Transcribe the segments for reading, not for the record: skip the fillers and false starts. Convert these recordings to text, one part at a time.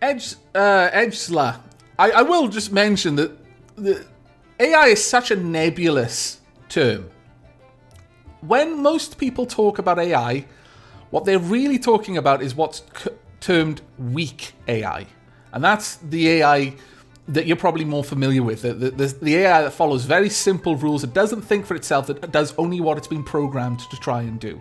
Edgesla. I will just mention that the AI is such a nebulous term. When most people talk about AI, what they're really talking about is what's termed weak AI. And that's the AI that you're probably more familiar with. The AI that follows very simple rules, that doesn't think for itself, that does only what it's been programmed to try and do.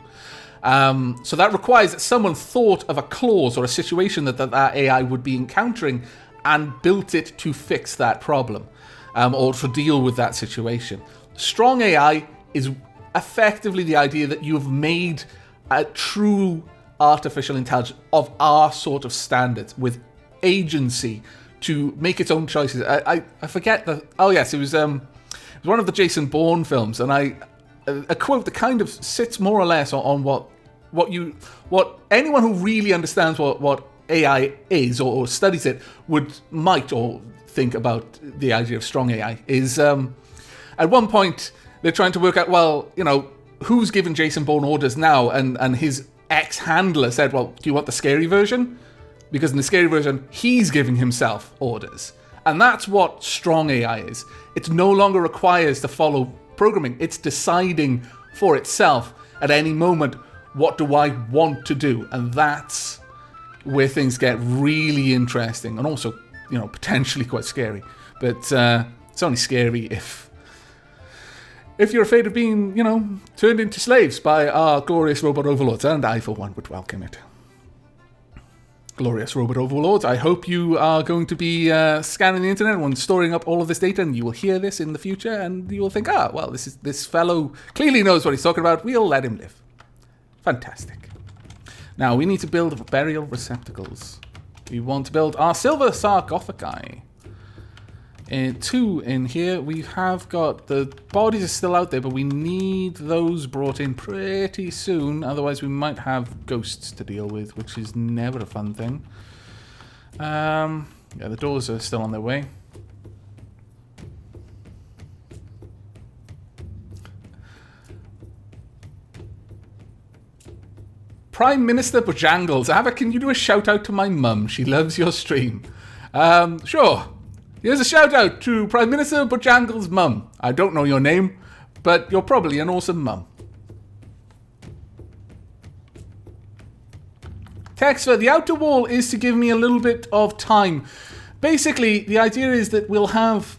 So that requires that someone thought of a clause or a situation that AI would be encountering and built it to fix that problem or to deal with that situation. Strong AI is effectively the idea that you've made a true artificial intelligence of our sort of standards with agency to make its own choices. I forget the... Oh, yes, it was one of the Jason Bourne films, and a quote that kind of sits more or less on what anyone who really understands what AI is or studies it might think about the idea of strong AI is at one point they're trying to work out, well, you know, who's giving Jason Bourne orders now, and his ex-handler said, well, do you want the scary version? Because in the scary version, he's giving himself orders. And that's what strong AI is. It no longer requires to follow programming. It's deciding for itself at any moment, what do I want to do? And that's where things get really interesting and also, you know, potentially quite scary. But it's only scary if you're afraid of being, you know, turned into slaves by our glorious robot overlords. And I, for one, would welcome it. Glorious robot overlords, I hope you are going to be scanning the internet and storing up all of this data, and you will hear this in the future, and you will think, well, this fellow clearly knows what he's talking about. We'll let him live. Fantastic. Now, we need to build burial receptacles. We want to build our silver sarcophagi. 2 in here. We have got... The bodies are still out there, but we need those brought in pretty soon. Otherwise, we might have ghosts to deal with, which is never a fun thing. Yeah, the doors are still on their way. Prime Minister Bojangles. Can you do a shout out to my mum? She loves your stream. Sure. Here's a shout out to Prime Minister Bojangles' mum. I don't know your name, but you're probably an awesome mum. Text for the outer wall is to give me a little bit of time. Basically, the idea is that we'll have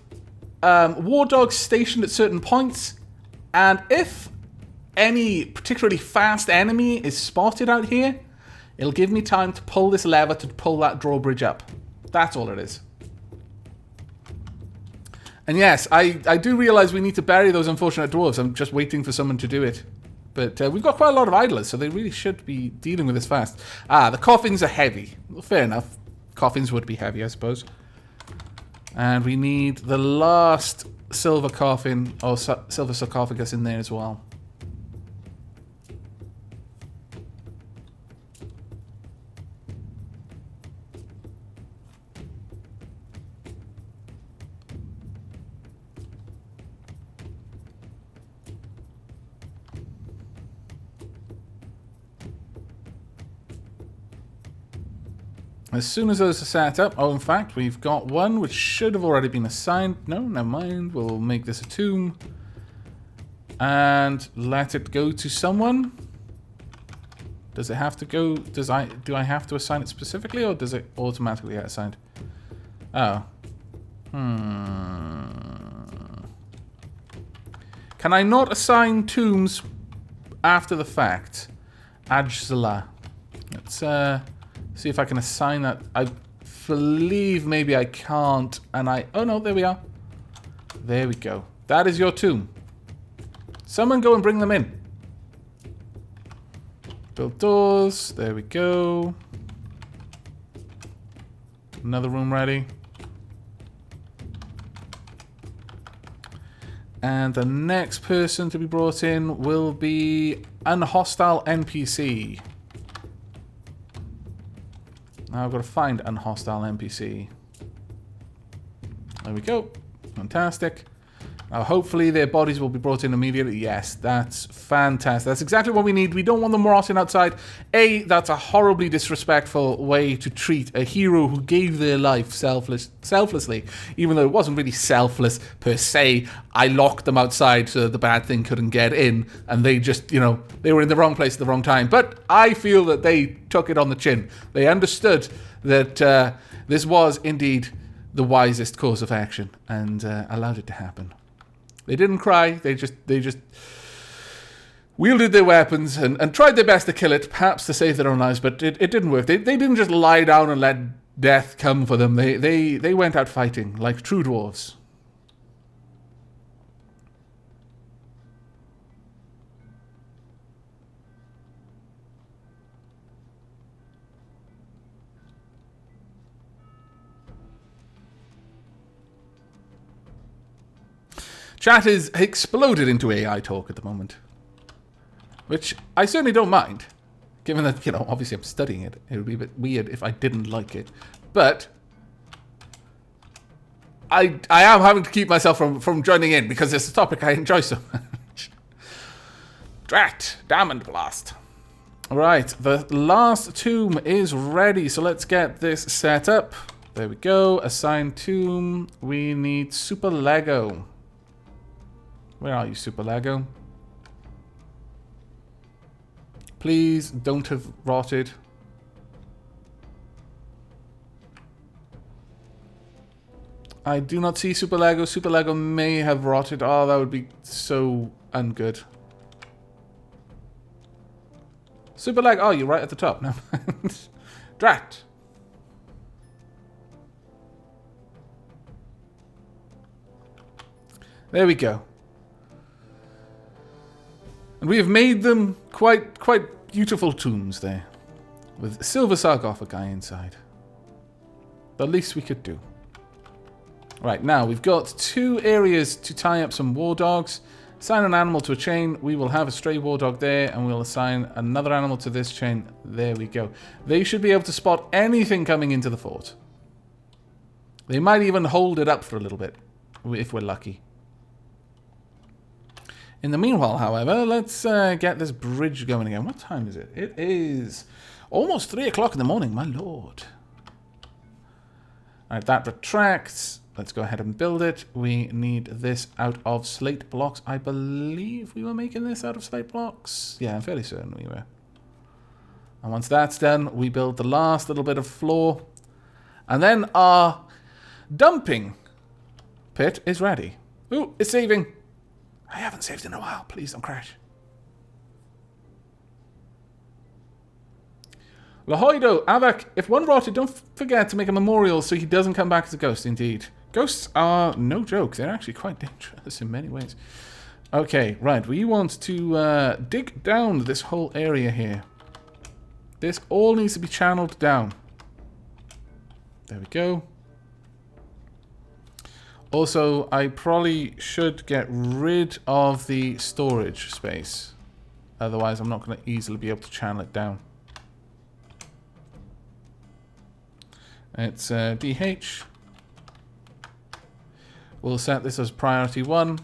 war dogs stationed at certain points, and if any particularly fast enemy is spotted out here, it'll give me time to pull this lever to pull that drawbridge up. That's all it is. And yes, I do realize we need to bury those unfortunate dwarves. I'm just waiting for someone to do it. But we've got quite a lot of idlers, so they really should be dealing with this fast. The coffins are heavy. Well, fair enough. Coffins would be heavy, I suppose. And we need the last silver coffin, or silver sarcophagus in there as well. As soon as those are set up, in fact, we've got one which should have already been assigned. No, never mind. We'll make this a tomb and let it go to someone. Does it have to go? Do I have to assign it specifically, or does it automatically get assigned? Oh. Can I not assign tombs after the fact? Ajzala. Let's see if I can assign that. I believe maybe I can't. And oh no, there we are. There we go. That is your tomb. Someone go and bring them in. Build doors. There we go. Another room ready. And the next person to be brought in will be an hostile NPC. Now I've got to find an hostile NPC. There we go. Fantastic. Now, hopefully their bodies will be brought in immediately. Yes, that's fantastic. That's exactly what we need. We don't want them rotting outside. That's a horribly disrespectful way to treat a hero who gave their life selflessly, even though it wasn't really selfless per se. I locked them outside so the bad thing couldn't get in, and they just, they were in the wrong place at the wrong time. But I feel that they took it on the chin. They understood that this was indeed the wisest course of action and allowed it to happen. They didn't cry. They just wielded their weapons and tried their best to kill it, perhaps to save their own lives, but it didn't work. They didn't just lie down and let death come for them. They went out fighting like true dwarves. Chat is exploded into AI talk at the moment, which I certainly don't mind, given that, obviously I'm studying it. It would be a bit weird if I didn't like it, but I am having to keep myself from joining in because it's a topic I enjoy so much. Drat, Diamond Blast. All right, the last tomb is ready, so let's get this set up. There we go, assign tomb. We need Super Lego. Where are you, Super Lego? Please don't have rotted. I do not see Super Lego. Super Lego may have rotted. Oh, that would be so ungood. Super Lego. Oh, you're right at the top. No. Drat. There we go. And we have made them quite beautiful tombs there, with silver sarcophagi inside. The least we could do. Right, now we've got 2 areas to tie up some war dogs. Assign an animal to a chain. We will have a stray war dog there, and we'll assign another animal to this chain. There we go. They should be able to spot anything coming into the fort. They might even hold it up for a little bit, if we're lucky. In the meanwhile, however, let's get this bridge going again. What time is it? It is almost 3 o'clock in the morning, my lord. Alright, that retracts. Let's go ahead and build it. We need this out of slate blocks. I believe we were making this out of slate blocks. Yeah, I'm fairly certain we were. And once that's done, we build the last little bit of floor. And then our dumping pit is ready. Ooh, it's saving. I haven't saved in a while. Please don't crash. Lahoido, Avak, if one rotted, don't forget to make a memorial so he doesn't come back as a ghost. Indeed. Ghosts are no joke. They're actually quite dangerous in many ways. Okay, right. We want to dig down this whole area here. This all needs to be channeled down. There we go. Also, I probably should get rid of the storage space. Otherwise, I'm not going to easily be able to channel it down. It's DH. We'll set this as priority 1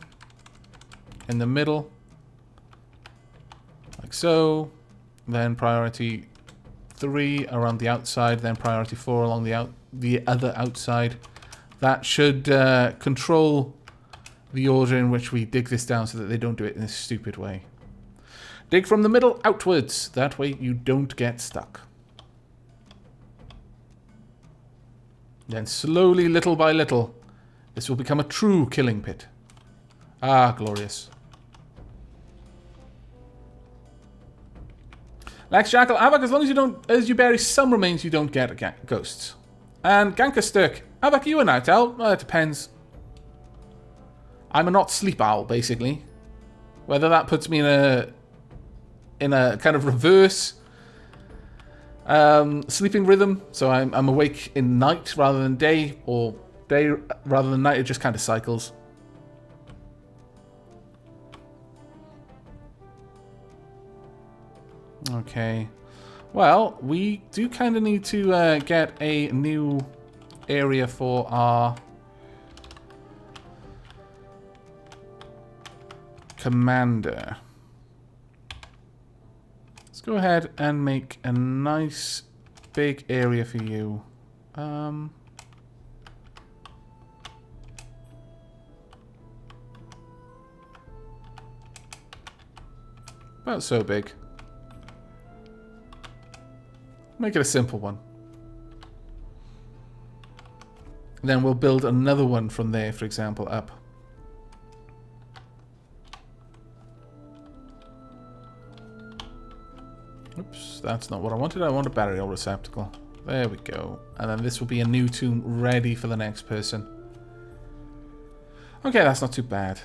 in the middle. Like so. Then priority 3 around the outside. Then priority 4 along the other outside. That should control the order in which we dig this down so that they don't do it in this stupid way. Dig from the middle outwards. That way you don't get stuck. Then slowly, little by little, this will become a true killing pit. Ah, glorious. Lex Jackal, Avak, as long as you bury some remains, you don't get ghosts. And Gankasturk, Avak, you a night owl? Well, it depends. I'm a not sleep owl, basically. Whether that puts me in a kind of reverse sleeping rhythm, so I'm awake in night rather than day, or day rather than night, it just kind of cycles. Okay. Well, we do kind of need to get a new area for our Commander. Let's go ahead and make a nice big area for you. About so big. Make it a simple one. Then we'll build another one from there, for example, up. Oops, that's not what I wanted. I want a burial receptacle. There we go. And then this will be a new tomb ready for the next person. Okay, that's not too bad.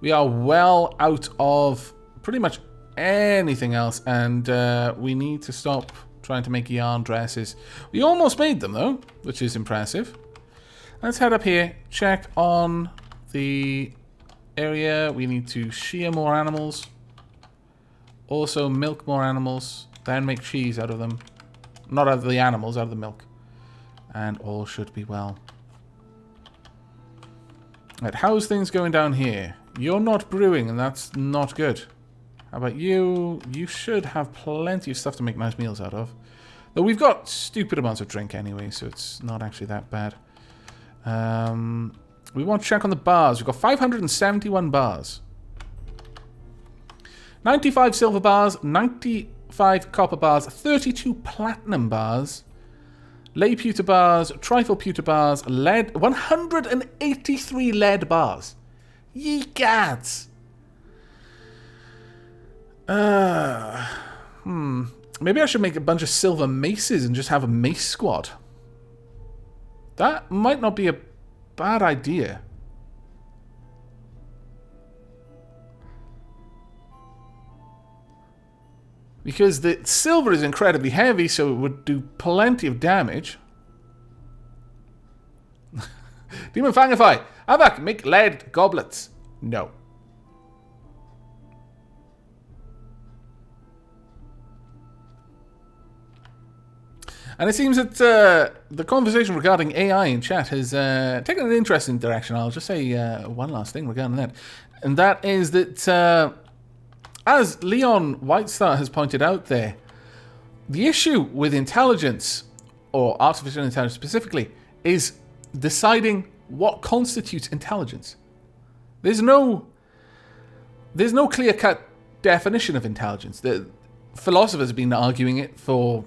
We are well out of pretty much anything else, and we need to stop trying to make yarn dresses. We almost made them, though, which is impressive. Let's head up here, check on the area. We need to shear more animals. Also milk more animals, then make cheese out of them. Not out of the animals, out of the milk. And all should be well. Right, how's things going down here? You're not brewing, and that's not good. How about you? You should have plenty of stuff to make nice meals out of. Though we've got stupid amounts of drink anyway, so it's not actually that bad. We want to check on the bars. We've got 571 bars. 95 silver bars, 95 copper bars, 32 platinum bars, ley pewter bars, trifle pewter bars, lead, 183 lead bars. Ye gads! Maybe I should make a bunch of silver maces and just have a mace squad. That might not be a bad idea. Because the silver is incredibly heavy, so it would do plenty of damage. Demon Fangify! Avak, make lead goblets. No. And it seems that the conversation regarding AI in chat has taken an interesting direction. I'll just say one last thing regarding that. And that is that, as Leon Whitestar has pointed out there, the issue with intelligence, or artificial intelligence specifically, is deciding what constitutes intelligence. There's no clear-cut definition of intelligence. The philosophers have been arguing it for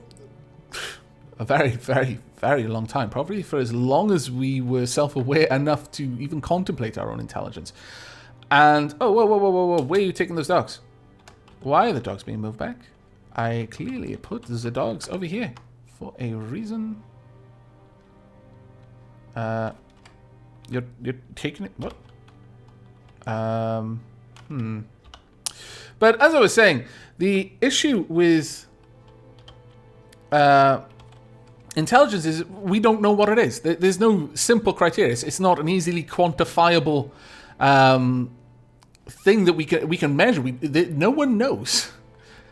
a very, very, very long time. Probably for as long as we were self-aware enough to even contemplate our own intelligence. And, oh, whoa, where are you taking those dogs? Why are the dogs being moved back? I clearly put the dogs over here for a reason. You're taking it? What? But as I was saying, the issue with intelligence is we don't know what it is. There's no simple criteria. It's not an easily quantifiable thing that we can measure. No one knows.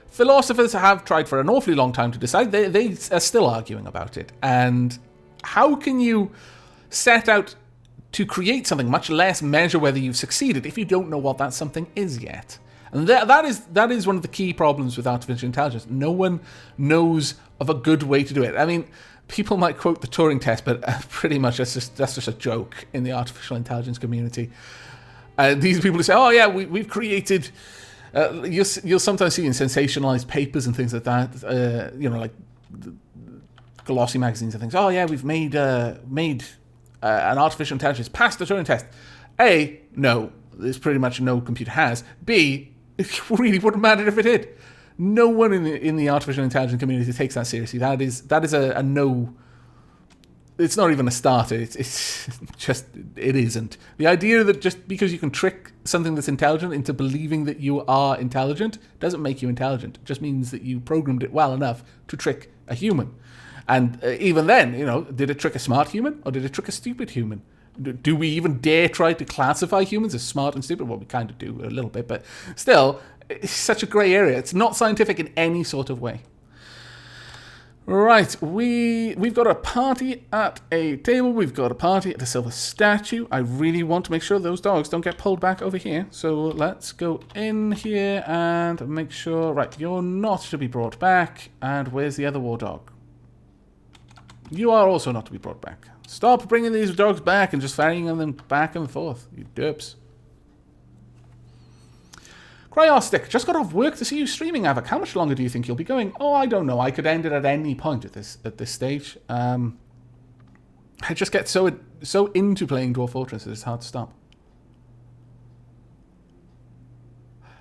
Philosophers have tried for an awfully long time to decide. They are still arguing about it. And how can you set out to create something, much less measure whether you've succeeded, if you don't know what that something is yet? And that is one of the key problems with artificial intelligence. No one knows of a good way to do it. I mean, people might quote the Turing test, but pretty much that's just a joke in the artificial intelligence community. These people who say, "Oh yeah, we've created." You'll sometimes see in sensationalized papers and things like that. Like glossy magazines and things. Oh yeah, we've made an artificial intelligence pass the Turing test. A, no, there's pretty much no computer has. B, it really wouldn't matter if it did. No one in the artificial intelligence community takes that seriously. That is a no. It's not even a starter. It's just, it isn't. The idea that just because you can trick something that's intelligent into believing that you are intelligent doesn't make you intelligent. It just means that you programmed it well enough to trick a human. And even then, did it trick a smart human or did it trick a stupid human? Do we even dare try to classify humans as smart and stupid? Well, we kind of do a little bit, but still, it's such a grey area. It's not scientific in any sort of way. Right, we've got a party at a table. We've got a party at a silver statue. I really want to make sure those dogs don't get pulled back over here. So let's go in here and make sure... Right, you're not to be brought back. And where's the other war dog? You are also not to be brought back. Stop bringing these dogs back and just ferrying them back and forth, you derps. Cryostic, just got off work to see you streaming, Avak. How much longer do you think you'll be going? Oh, I don't know. I could end it at any point at this stage. I just get so into playing Dwarf Fortress that it's hard to stop.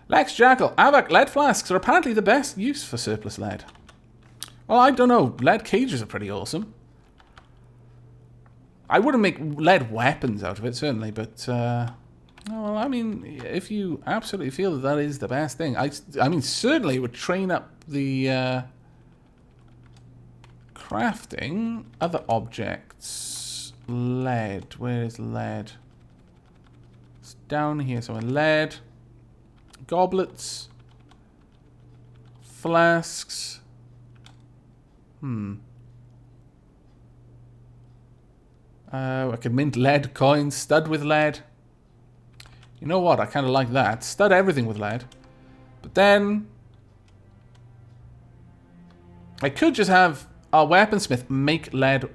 Lex Jackal, Avak, lead flasks are apparently the best use for surplus lead. Well, I don't know. Lead cages are pretty awesome. I wouldn't make lead weapons out of it, certainly, but... well, I mean, if you absolutely feel that is the best thing, I mean, certainly it would train up the crafting other objects. Lead, where is lead? It's down here somewhere. Lead, goblets, flasks. I could mint lead coins, stud with lead. You know what? I kind of like that. Stud everything with lead. But then... I could just have our weaponsmith make lead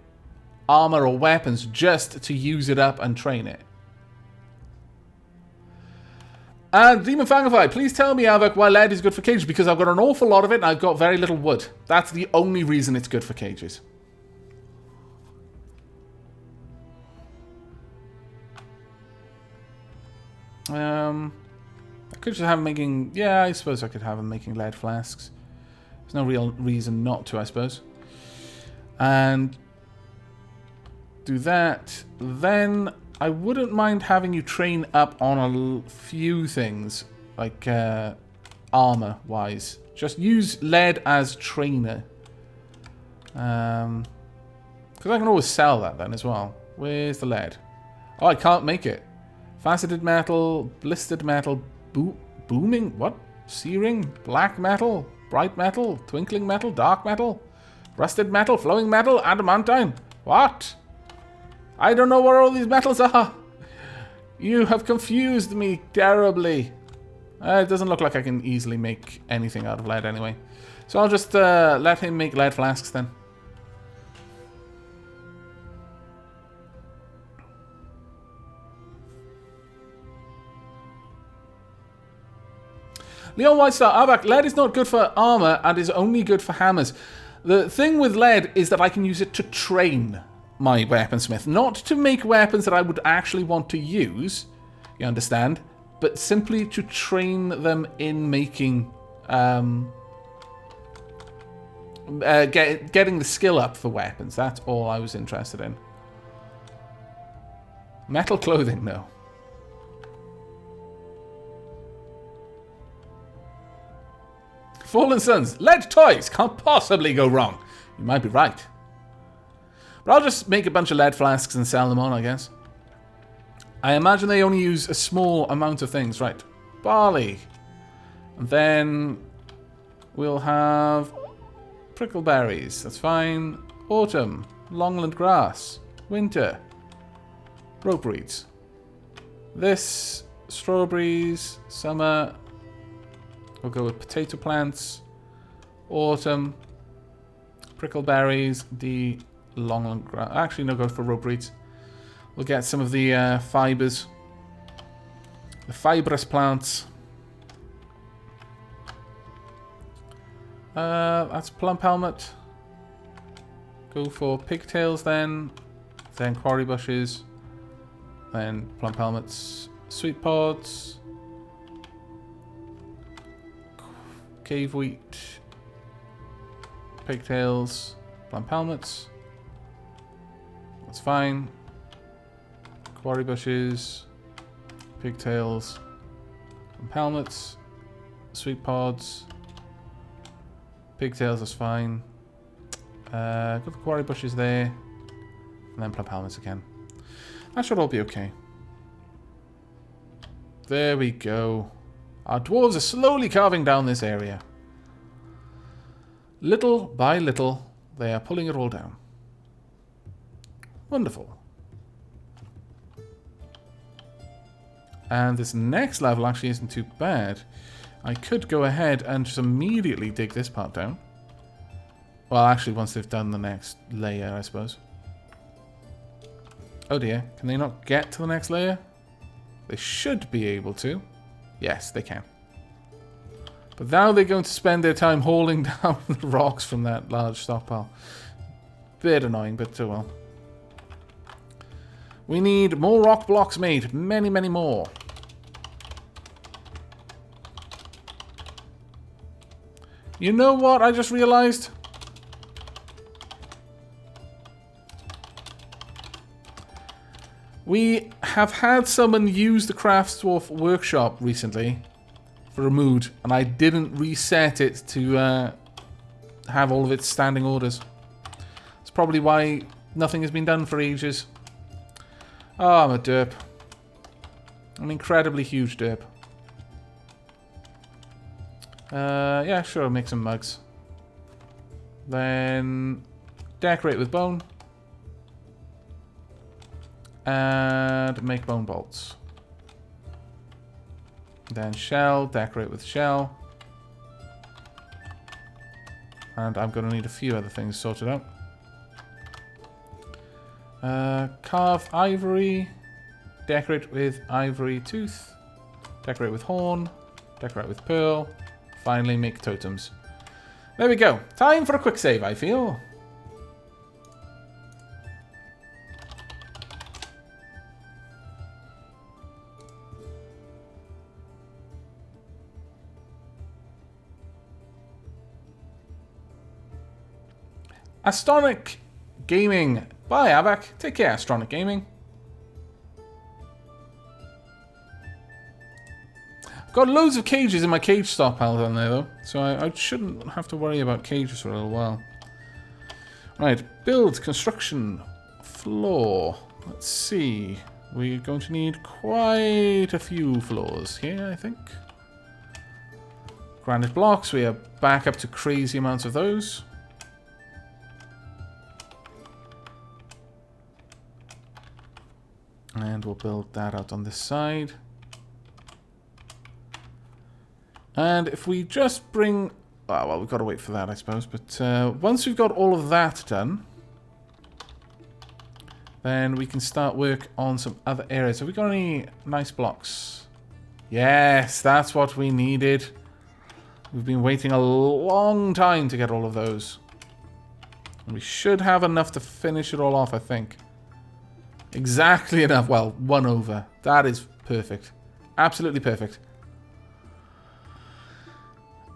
armor or weapons just to use it up and train it. And Demon Fangify, please tell me, Avak, why lead is good for cages. Because I've got an awful lot of it and I've got very little wood. That's the only reason it's good for cages. I could just have him making... Yeah, I suppose I could have him making lead flasks. There's no real reason not to, I suppose. And... do that. Then I wouldn't mind having you train up on a few things. Like, armor-wise. Just use lead as trainer. Because I can always sell that then as well. Where's the lead? Oh, I can't make it. Faceted metal, blistered metal, booming, what? Searing, black metal, bright metal, twinkling metal, dark metal, rusted metal, flowing metal, adamantine. What? I don't know where all these metals are. You have confused me terribly. It doesn't look like I can easily make anything out of lead anyway. So I'll just let him make lead flasks then. Leon Whitestar, Avak, lead is not good for armor and is only good for hammers. The thing with lead is that I can use it to train my weaponsmith, not to make weapons that I would actually want to use, you understand, but simply to train them in making, getting the skill up for weapons. That's all I was interested in. Metal clothing, no. Fallen Sons, lead toys can't possibly go wrong. You might be right. But I'll just make a bunch of lead flasks and sell them on, I guess. I imagine they only use a small amount of things. Right. Barley. And then we'll have prickleberries. That's fine. Autumn. Longland grass. Winter. Rope reeds. This. Strawberries. Summer. We'll go with potato plants, autumn, prickleberries, the longland grass. Actually, no, go for rope reeds. We'll get some of the fibers, the fibrous plants. That's plump helmet. Go for pigtails then quarry bushes, then plump helmets, sweet pods. Cave wheat, pigtails, plump helmets. That's fine. Quarry bushes, pigtails, plump helmets, sweet pods, pigtails. That's fine. Go for quarry bushes there, and then plump helmets again. That should all be okay. There we go. Our dwarves are slowly carving down this area. Little by little, They are pulling it all down. Wonderful. And this next level actually isn't too bad. I could go ahead and just immediately dig this part down. Well, actually, once they've done the next layer, I suppose. Oh dear, can they not get to the next layer? They should be able to. Yes, they can. But now they're going to spend their time hauling down the rocks from that large stockpile. Bit annoying, but oh well. We need more rock blocks made. Many, many more. You know what I just realized? We have had someone use the Crafts Dwarf workshop recently for a mood, and I didn't reset it to have all of its standing orders. It's probably why nothing has been done for ages. Oh, I'm a derp. An incredibly huge derp. Yeah, sure, make some mugs. Then decorate with bone. And make bone bolts. Then shell, decorate with shell. And I'm going to need a few other things sorted out. Carve ivory. Decorate with ivory tooth. Decorate with horn. Decorate with pearl. Finally make totems. There we go. Time for a quick save, I feel. Astronic Gaming. Bye, Avak. Take care, Astronic Gaming. I've got loads of cages in my cage stockpile down there, though. So I shouldn't have to worry about cages for a little while. Right. Build, construction, floor. Let's see. We're going to need quite a few floors here, I think. Granite blocks. We are back up to crazy amounts of those. And we'll build that out on this side. And if we just bring... Oh, well, we've got to wait for that, I suppose. But once we've got all of that done, then we can start work on some other areas. Have we got any nice blocks? Yes, that's what we needed. We've been waiting a long time to get all of those. And we should have enough to finish it all off, I think. Exactly enough. Well, 1 over. That is perfect. Absolutely perfect.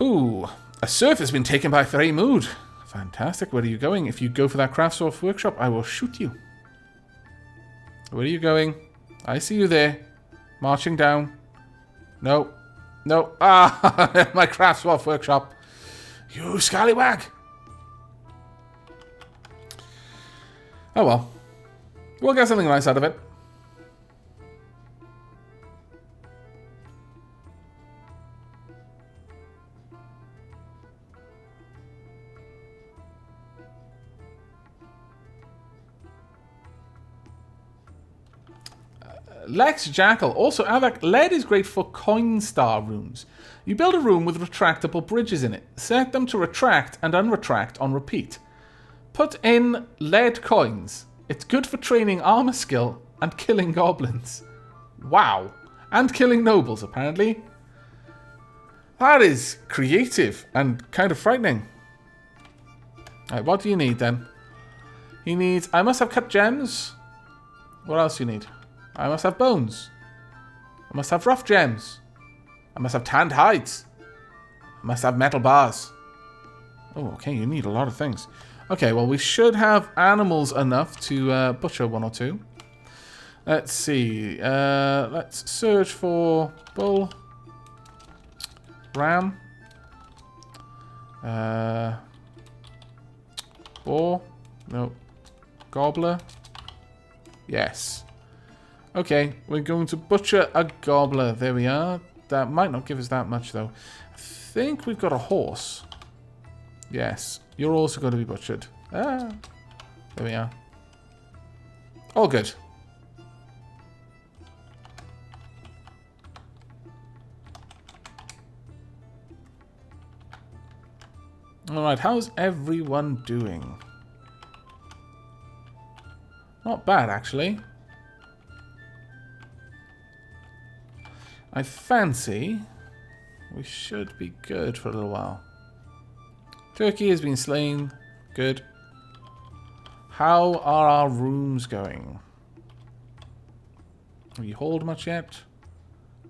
Ooh. A serf has been taken by Freymood. Fantastic. Where are you going? If you go for that Craftsdwarf workshop, I will shoot you. Where are you going? I see you there. Marching down. No. No. Ah! My Craftsdwarf workshop. You scallywag. Oh well. We'll get something nice out of it. Lex Jackal. Also, Avak, lead is great for coin star rooms. You build a room with retractable bridges in it. Set them to retract and unretract on repeat. Put in lead coins. It's good for training armor skill and killing goblins. Wow. And killing nobles, apparently. That is creative and kind of frightening. Alright, what do you need then? He needs... I must have cut gems. What else do you need? I must have bones. I must have rough gems. I must have tanned hides. I must have metal bars. Oh, okay, you need a lot of things. Okay, well, we should have animals enough to butcher 1 or 2. Let's see. Let's search for bull, ram, boar, no, gobbler. Yes. Okay, we're going to butcher a gobbler. There we are. That might not give us that much, though. I think we've got a horse. Yes. You're also going to be butchered. Ah, there we are. All good. Alright, how's everyone doing? Not bad, actually. I fancy we should be good for a little while. Turkey has been slain. Good. How are our rooms going? Have you hauled much yet?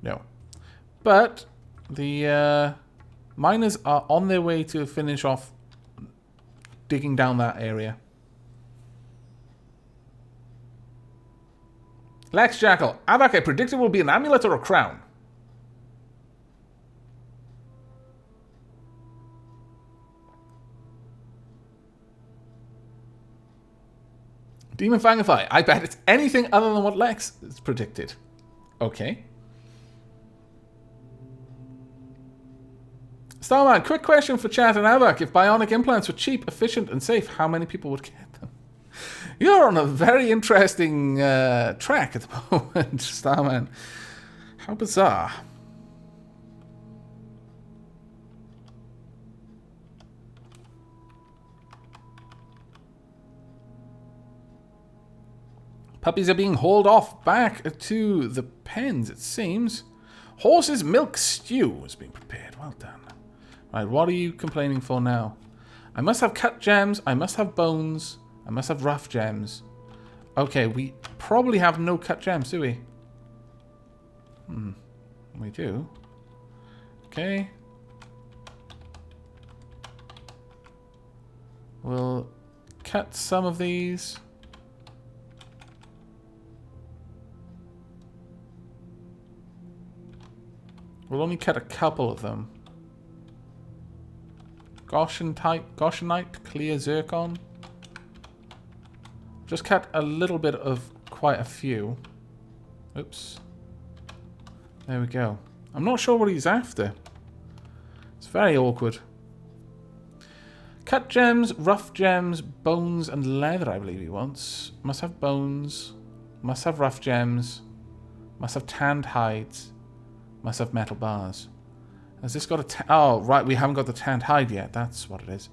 No. But the miners are on their way to finish off digging down that area. Lex Jackal. Avak, I predict it will be an amulet or a crown. Demon Fangify. I bet it's anything other than what Lex has predicted. Okay. Starman, quick question for chat and Avak. If bionic implants were cheap, efficient, and safe, how many people would get them? You're on a very interesting track at the moment, Starman. How bizarre. Puppies are being hauled off back to the pens, it seems. Horse's milk stew has been prepared. Well done. Right, what are you complaining for now? I must have cut gems. I must have bones. I must have rough gems. Okay, we probably have no cut gems, do we? We do. Okay. We'll cut some of these. We'll only cut a couple of them. Goshenite, clear zircon. Just cut a little bit of quite a few. Oops. There we go. I'm not sure what he's after. It's very awkward. Cut gems, rough gems, bones, and leather, I believe he wants. Must have bones. Must have rough gems. Must have tanned hides. Must have metal bars. Has this got a... Oh, right, we haven't got the tanned hide yet. That's what it is.